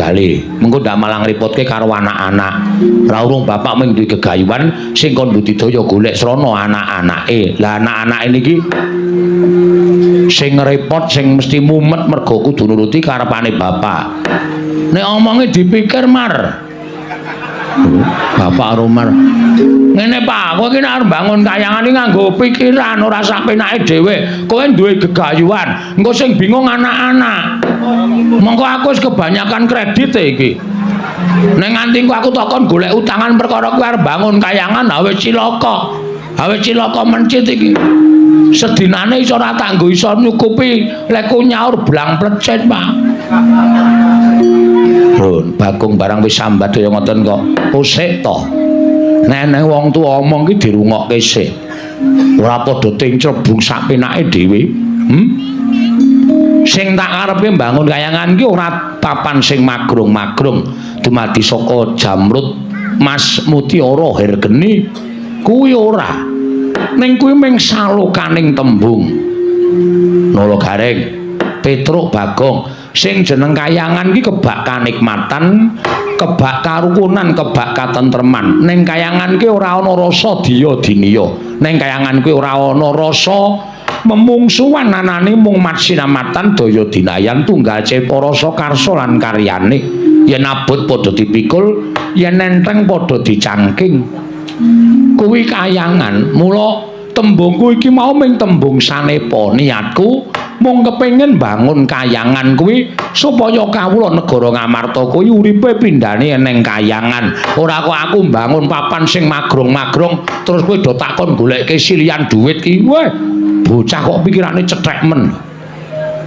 tunggale. Mengko ndak malah ngrepotke karo anak-anak. Ora urung bapak mung duwe gegayuhan sing kon budidaya golek srana anak-anake. Lah anak-anake niki sing repot sing mesti mumet mergo kudu nuruti karepane bapak. Nek omonge dipikir mar. Bapak Rumar. Ngene Pak, kowe iki nek arep bangun kayangan iki nganggo pikiran ora sak penake dhewe. Kowe duwe gegayuhan, engko sing bingung anak-anak. Mengko aku wis kebanyakan kredit iki. Nek nganti aku takon golek utangan perkara kowe arep bangun kayangan, wis cilaka. Wis cilaka mencit iki. Sedinane iso ora tak nggo iso nyukupi lek ku nyaur blang plecet, Pak. Bro, Bagong barang wis sambat kaya ngoten kok. Usik to. Nek wong tuwa omong ki dirungokke sik. Ora padha tincrebung sak penake dhewe. Sing tak karepe mbangun kayangan ki ora papan sing magrung-magrung. Dumadi saka Jamrut Mas Mutiara Hergeni kuwi ora. Ning kuwi mung salokaning tembung. Nolo Gareng, Petruk Bagong. Sing jeneng kayangan ki kebak kanikmatan, kebak karukunan, kebak katentreman. Ning kayangan ki ora ana rasa diya diniya. Ning kayangan ki ora ana rasa memungsuhan anane mung matsinamatan daya dinayan tunggal ceparasa karsa lan karyane. Yen abot padha dipikul, yen nenteng padha dicangking. Kuwi kayangan. Mula tembungku iki mau ming tembung sanepa niatku mung kepengin bangun kayangan kuwi supaya kawula negara Ngamarta kuwi uripe pindhane ning kayangan. Ora kok aku mbangun papan sing magrong-magrong terus kowe do takon goleke silian dhuwit ki. Weh, bocah kok pikirane cethek men.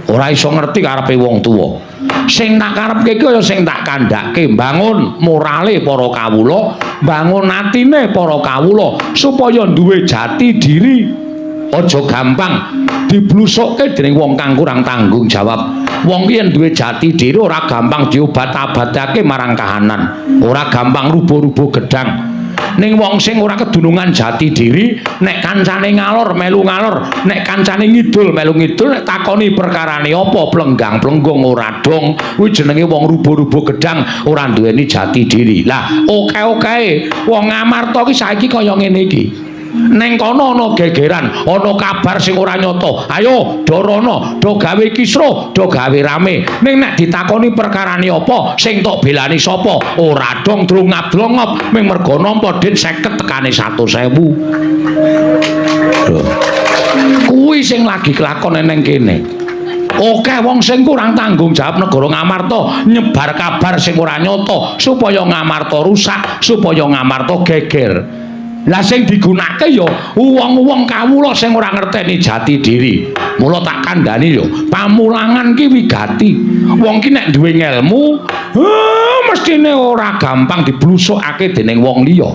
Ora iso ngerti karepe wong tuwa. Sing tak karepke kaya sing tak kandhake, bangun morale para kawula, bangun atine para kawula supaya duwe jati diri. Aja gampang diblusukke dening wong kang kurang tanggung jawab. Wong yen duwe jati diri ora gampang diobat-abadake marang kahanan, ora gampang rubuh-rubuh gedang. Ning wong sing ora kedunungan jati diri, nek kancane ngalor melu ngalor, nek kancane ngidul melu ngidul, nek takoni perkarane apa plenggang-plenggung ora dong, kuwi jenenge wong rubuh-rubuh gedang, ora duweni jati diri. Lah, oke-oke, wong Ngamarta ki saiki kaya ngene iki. Neng kono ana gegeran, ana kabar sing ora nyata. Ayo, do rono, do gawe kisruh, do gawe rame. Ning nek ditakoni perkarane apa, sing tok belani sapa? Ora dong drungap-drungop, ming mergo nampa dit 50 tekane 100.000. Kuwi sing lagi kelakon neng kene. Oke wong sing kurang tanggung jawab negara Ngamarta nyebar kabar sing ora nyata supaya Ngamarta rusak, supaya Ngamarta geger. Lah sing digunakake ya wong-wong kawula sing ora ngerteni jati diri. Mula tak kandhani yo, pamulangan ki wigati. Wong ki nek duwe ngelmu, mestine ora gampang diblusukake dening wong liya.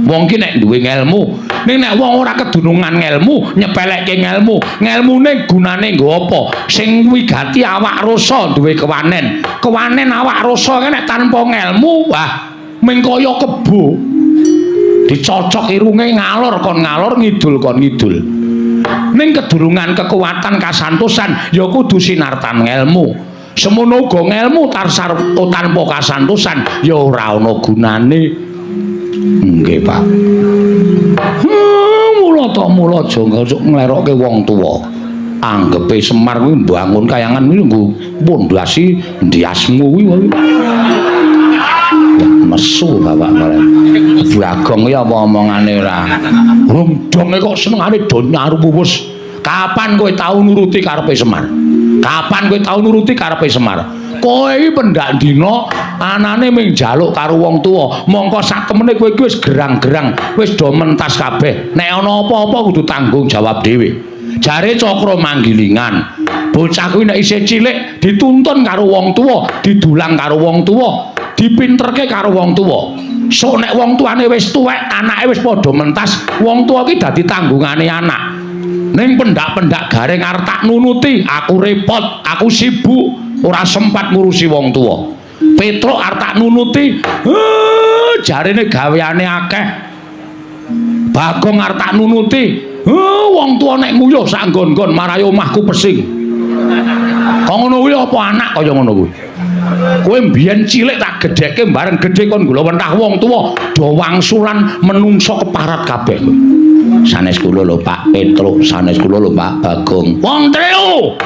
Wong ki nek duwe ngelmu, ning nek wong ora kedunungan ngelmu, nyepelekke ngelmu, ngelmune gunane nggo apa? Sing wigati awak rasa duwe kewanen. Kewanen awak rasa nek tanpa ngelmu, wah ming kaya kebo. Dicocok irunge ngalor kon ngalor ngidul kon ngidul. Ning kedurungan kekuatan kasantosan ya kudu sinartan ngelmu. Semono uga ngelmu tarsar tanpa kasantosan ya ora ana gunane. Nggih, Pak. Mula aja nglerokke wong tuwa. Anggepe Semar kuwi mbangun kayangan kuwi nggo pondasi ndiasmu kuwi. Mesu bapak karen. Bagong ya apa omongane ora. Rungdonge kok senengane do nyaruwus. Kapan kowe tau nuruti karepe Semar? Kapan kowe tau nuruti karepe Semar? Kowe iki pendak dina anane ming njaluk karo wong tuwa. Mongko sak temene kowe iki wis gerang-gerang, wis do mentas kabeh. Nek ana apa-apa kudu tanggung jawab dhewe. Jare Cakra Manggilingan, bocah kuwi nek isih cilik dituntun karo wong tuwa, didulang karo wong tuwa. Dipinterke karo wong tuwa. Sok nek wong tuane wis tuwek, anake wis padha mentas, wong tuwa ki dadi tanggungane anak. Ning pendak-pendak Gareng arep tak nunuti, aku repot, aku sibuk, ora sempat ngurusi wong tuwa. Petruk arep tak nunuti, jarene gaweane akeh. Bagong arep tak nunuti, wong tuwa nek nguyuh sak nggon-nggon marai omahku pesing. Kok ngono kuwi apa anak kaya ngono kuwi? Kowe mbiyen cilik tak gedhekke bareng gedhe kon gula wentah wong tuwa do wangsulan menungso keparat kabeh. Sanes kula lho Pak Petruk, sanes kula lho Pak Bagong. Wong trio